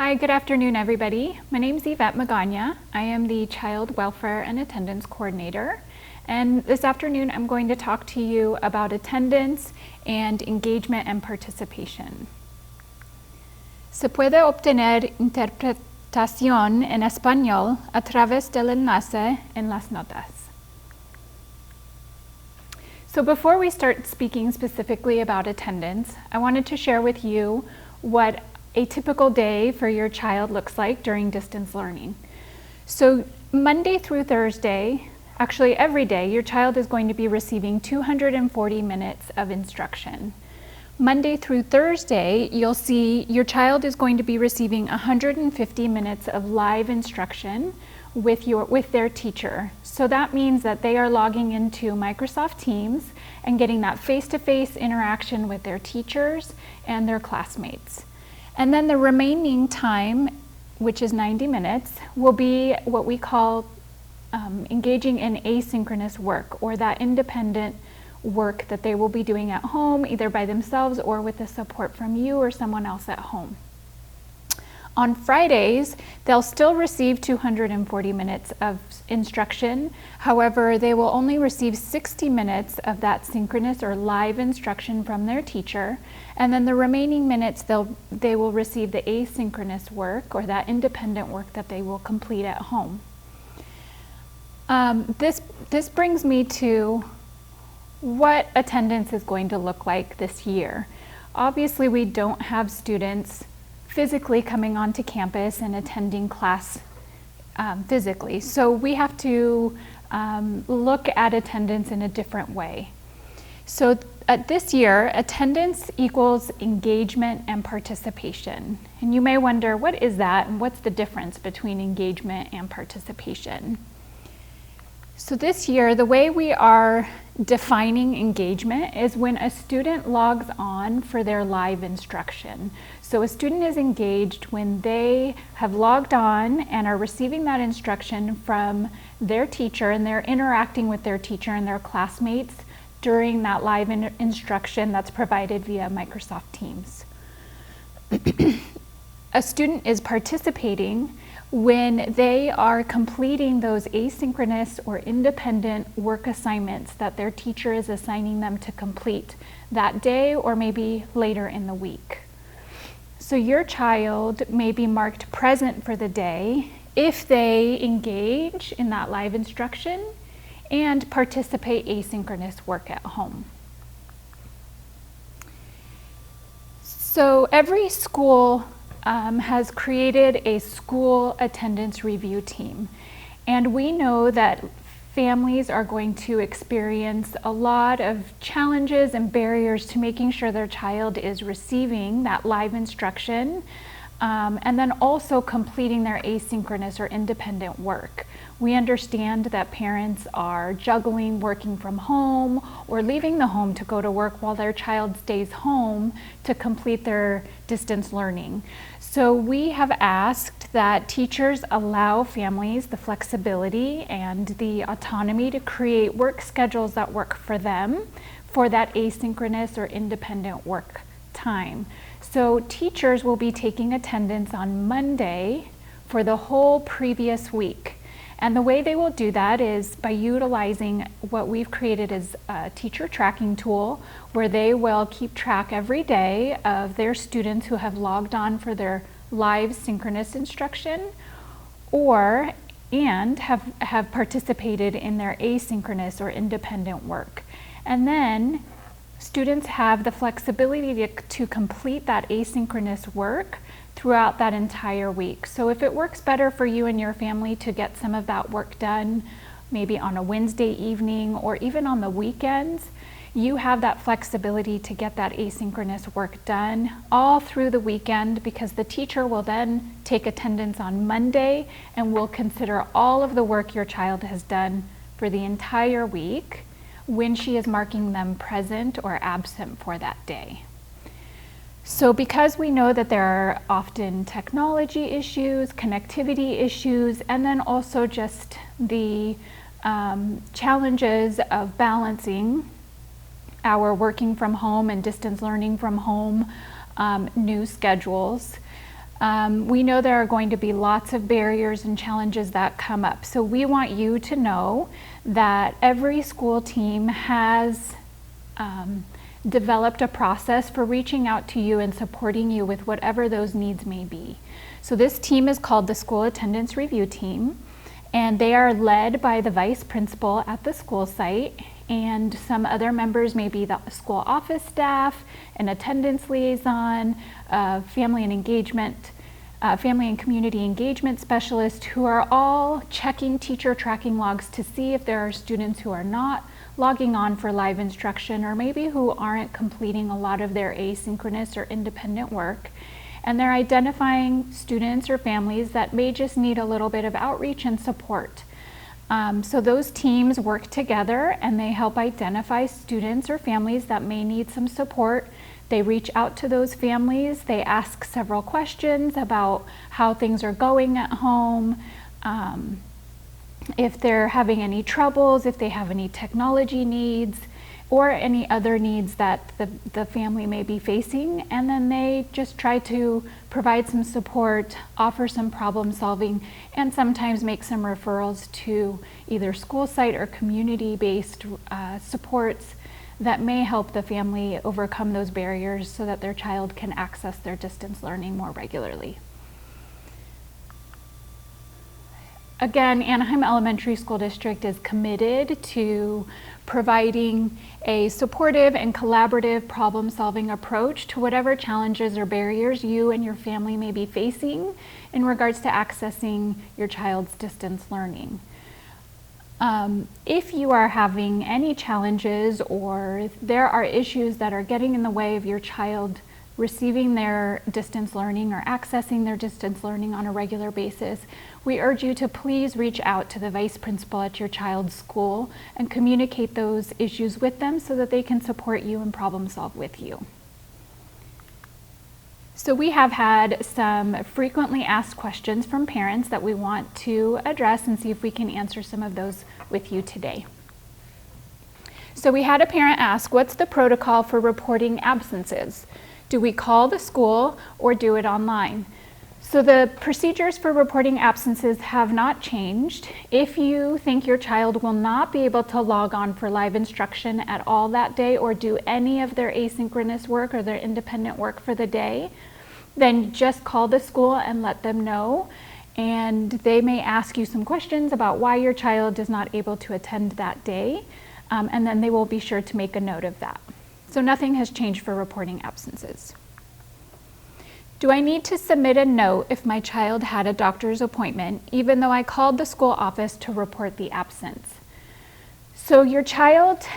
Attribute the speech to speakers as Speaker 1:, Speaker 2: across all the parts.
Speaker 1: Hi, good afternoon, everybody. My name is Yvette Magana. I am the Child Welfare and Attendance Coordinator. And this afternoon, I'm going to talk to you about attendance and engagement and participation. Se puede obtener interpretación en español a través del enlace en las notas. So before we start speaking specifically about attendance, I wanted to share with you what a typical day for your child looks like during distance learning. So Monday through Thursday, actually every day, your child is going to be receiving 240 minutes of instruction. Monday through Thursday, you'll see your child is going to be receiving 150 minutes of live instruction with their teacher. So that means that they are logging into Microsoft Teams and getting that face-to-face interaction with their teachers and their classmates. And then the remaining time, which is 90 minutes, will be what we call engaging in asynchronous work, or that independent work that they will be doing at home, either by themselves or with the support from you or someone else at home. On Fridays, they'll still receive 240 minutes of instruction. However, they will only receive 60 minutes of that synchronous or live instruction from their teacher. And then the remaining minutes, they will receive the asynchronous work, or that independent work that they will complete at home. This brings me to what attendance is going to look like this year. Obviously, we don't have students physically coming onto campus and attending class physically. So we have to look at attendance in a different way. So this year, attendance equals engagement and participation. And you may wonder, what is that and what's the difference between engagement and participation? So this year, the way we are defining engagement is when a student logs on for their live instruction. So a student is engaged when they have logged on and are receiving that instruction from their teacher, and they're interacting with their teacher and their classmates during that live instruction that's provided via Microsoft Teams. A student is participating when they are completing those asynchronous or independent work assignments that their teacher is assigning them to complete that day or maybe later in the week. So your child may be marked present for the day if they engage in that live instruction and participate asynchronous work at home. So every school has created a school attendance review team. And we know that families are going to experience a lot of challenges and barriers to making sure their child is receiving that live instruction and then also completing their asynchronous or independent work. We understand that parents are juggling working from home or leaving the home to go to work while their child stays home to complete their distance learning. So we have asked that teachers allow families the flexibility and the autonomy to create work schedules that work for them for that asynchronous or independent work time. So teachers will be taking attendance on Monday for the whole previous week. And the way they will do that is by utilizing what we've created as a teacher tracking tool, where they will keep track every day of their students who have logged on for their live synchronous instruction and have participated in their asynchronous or independent work. And then students have the flexibility to complete that asynchronous work throughout that entire week. So if it works better for you and your family to get some of that work done, maybe on a Wednesday evening or even on the weekends, you have that flexibility to get that asynchronous work done all through the weekend, because the teacher will then take attendance on Monday and will consider all of the work your child has done for the entire week when she is marking them present or absent for that day. So because we know that there are often technology issues, connectivity issues, and then also just the challenges of balancing our working from home and distance learning from home new schedules, We know there are going to be lots of barriers and challenges that come up. So we want you to know that every school team has developed a process for reaching out to you and supporting you with whatever those needs may be. So this team is called the School Attendance Review Team, and they are led by the vice principal at the school site, and some other members may be the school office staff, an attendance liaison, family and community engagement specialist, who are all checking teacher tracking logs to see if there are students who are not logging on for live instruction, or maybe who aren't completing a lot of their asynchronous or independent work. And they're identifying students or families that may just need a little bit of outreach and support. So those teams work together and they help identify students or families that may need some support. They reach out to those families, they ask several questions about how things are going at home, if they're having any troubles, if they have any technology needs, or any other needs that the family may be facing. And then they just try to provide some support, offer some problem solving, and sometimes make some referrals to either school site or community-based supports that may help the family overcome those barriers so that their child can access their distance learning more regularly. Again, Anaheim Elementary School District is committed to providing a supportive and collaborative problem-solving approach to whatever challenges or barriers you and your family may be facing in regards to accessing your child's distance learning. If you are having any challenges or if there are issues that are getting in the way of your child receiving their distance learning or accessing their distance learning on a regular basis, we urge you to please reach out to the vice principal at your child's school and communicate those issues with them so that they can support you and problem solve with you. So we have had some frequently asked questions from parents that we want to address and see if we can answer some of those with you today. So we had a parent ask, what's the protocol for reporting absences? Do we call the school or do it online? So the procedures for reporting absences have not changed. If you think your child will not be able to log on for live instruction at all that day or do any of their asynchronous work or their independent work for the day, then just call the school and let them know. And they may ask you some questions about why your child is not able to attend that day. And then they will be sure to make a note of that. So nothing has changed for reporting absences. Do I need to submit a note if my child had a doctor's appointment, even though I called the school office to report the absence? So your child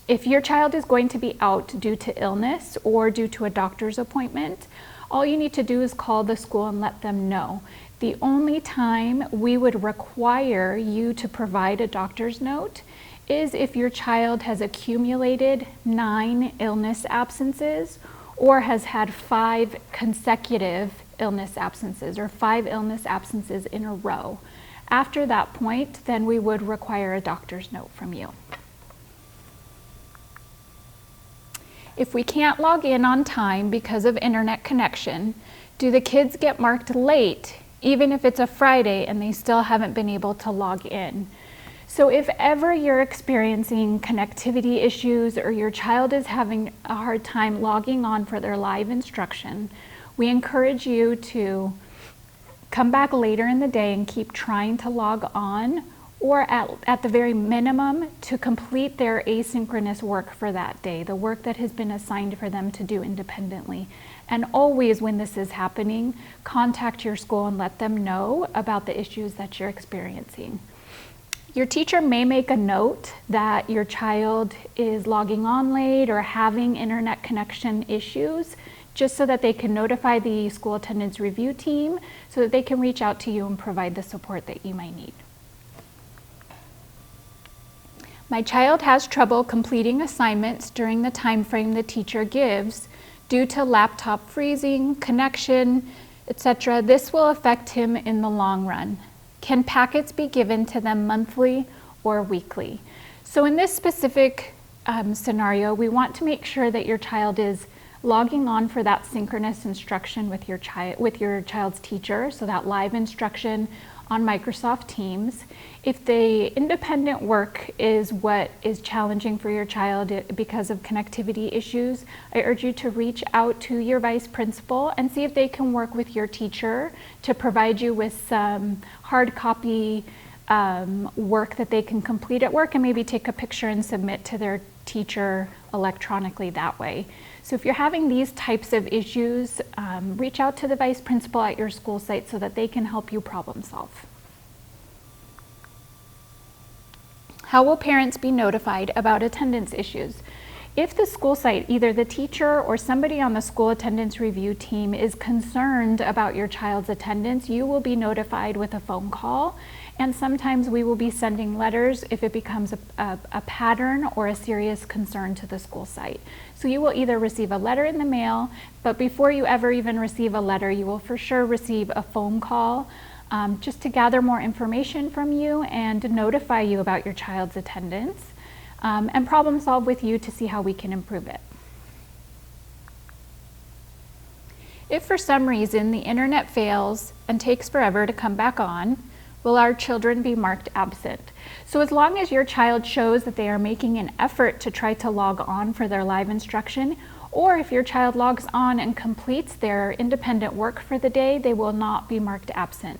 Speaker 1: if your child is going to be out due to illness or due to a doctor's appointment, all you need to do is call the school and let them know. The only time we would require you to provide a doctor's note is if your child has accumulated 9 illness absences or has had 5 consecutive illness absences or 5 illness absences in a row. After that point, then we would require a doctor's note from you. If we can't log in on time because of internet connection, do the kids get marked late even if it's a Friday and they still haven't been able to log in? So if ever you're experiencing connectivity issues or your child is having a hard time logging on for their live instruction, we encourage you to come back later in the day and keep trying to log on, or at the very minimum to complete their asynchronous work for that day, the work that has been assigned for them to do independently. And always when this is happening, contact your school and let them know about the issues that you're experiencing. Your teacher may make a note that your child is logging on late or having internet connection issues, just so that they can notify the school attendance review team so that they can reach out to you and provide the support that you might need. My child has trouble completing assignments during the time frame the teacher gives due to laptop freezing, connection, etc. This will affect him in the long run. Can packets be given to them monthly or weekly? So in this specific scenario, we want to make sure that your child is logging on for that synchronous instruction with your child's teacher, so that live instruction on Microsoft Teams. If the independent work is what is challenging for your child because of connectivity issues, I urge you to reach out to your vice principal and see if they can work with your teacher to provide you with some hard copy work that they can complete at work, and maybe take a picture and submit to their teacher electronically that way. So if you're having these types of issues, reach out to the vice principal at your school site so that they can help you problem solve. How will parents be notified about attendance issues? If the school site, either the teacher or somebody on the school attendance review team, is concerned about your child's attendance, you will be notified with a phone call, and sometimes we will be sending letters if it becomes a pattern or a serious concern to the school site. So you will either receive a letter in the mail, but before you ever even receive a letter, you will for sure receive a phone call just to gather more information from you and notify you about your child's attendance. And problem solve with you to see how we can improve it. If for some reason the internet fails and takes forever to come back on, will our children be marked absent? So as long as your child shows that they are making an effort to try to log on for their live instruction, or if your child logs on and completes their independent work for the day, they will not be marked absent.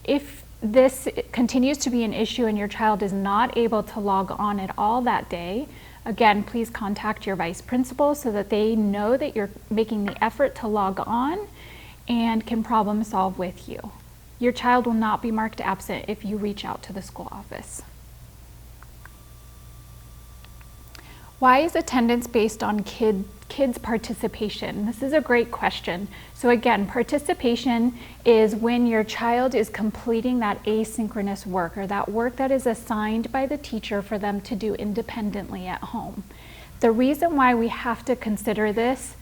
Speaker 1: If this continues to be an issue and your child is not able to log on at all that day, again, please contact your vice principal so that they know that you're making the effort to log on and can problem solve with you. Your child will not be marked absent if you reach out to the school office. Why is attendance based on kids' participation? This is a great question. So again, participation is when your child is completing that asynchronous work, or that work that is assigned by the teacher for them to do independently at home. The reason why we have to consider this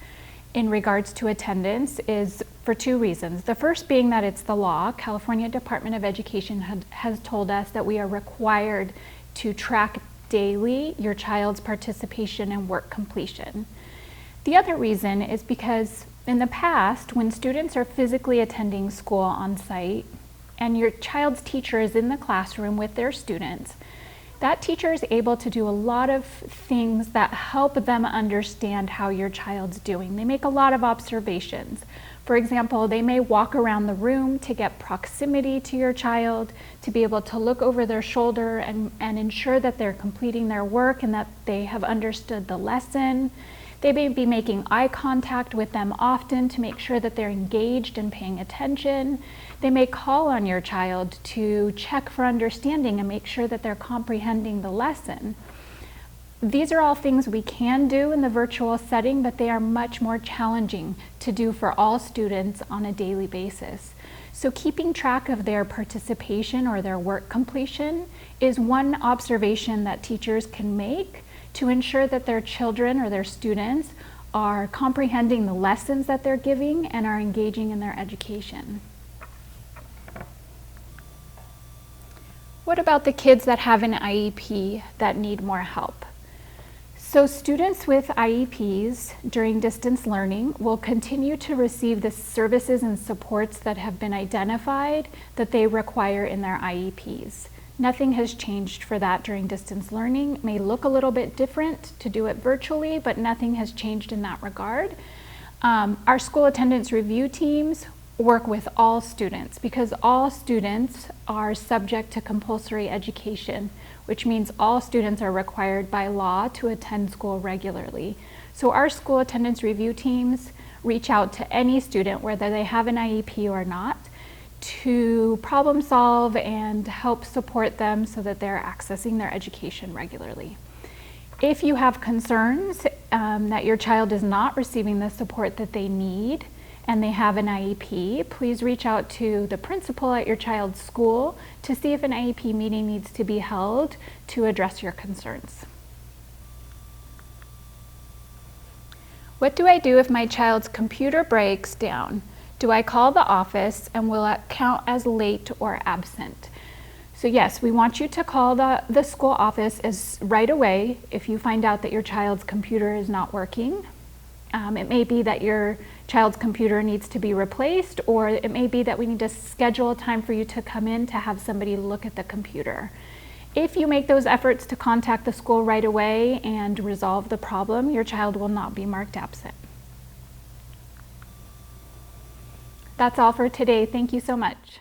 Speaker 1: in regards to attendance is for two reasons. The first being that it's the law. California Department of Education has told us that we are required to track daily your child's participation and work completion. The other reason is because in the past, when students are physically attending school on site and your child's teacher is in the classroom with their students, that teacher is able to do a lot of things that help them understand how your child's doing. They make a lot of observations. For example, they may walk around the room to get proximity to your child, to be able to look over their shoulder and ensure that they're completing their work and that they have understood the lesson. They may be making eye contact with them often to make sure that they're engaged and paying attention. They may call on your child to check for understanding and make sure that they're comprehending the lesson. These are all things we can do in the virtual setting, but they are much more challenging to do for all students on a daily basis. So keeping track of their participation or their work completion is one observation that teachers can make to ensure that their children or their students are comprehending the lessons that they're giving and are engaging in their education. What about the kids that have an IEP that need more help? So students with IEPs during distance learning will continue to receive the services and supports that have been identified that they require in their IEPs. Nothing has changed for that during distance learning. It may look a little bit different to do it virtually, but nothing has changed in that regard. Our school attendance review teams work with all students because all students are subject to compulsory education, which means all students are required by law to attend school regularly. So our school attendance review teams reach out to any student, whether they have an IEP or not, to problem solve and help support them so that they're accessing their education regularly. If you have concerns that your child is not receiving the support that they need and they have an IEP, please reach out to the principal at your child's school to see if an IEP meeting needs to be held to address your concerns. What do I do if my child's computer breaks down? Do I call the office and will it count as late or absent? So yes, we want you to call the school office right away if you find out that your child's computer is not working. It may be that your child's computer needs to be replaced, or it may be that we need to schedule a time for you to come in to have somebody look at the computer. If you make those efforts to contact the school right away and resolve the problem, your child will not be marked absent. That's all for today. Thank you so much.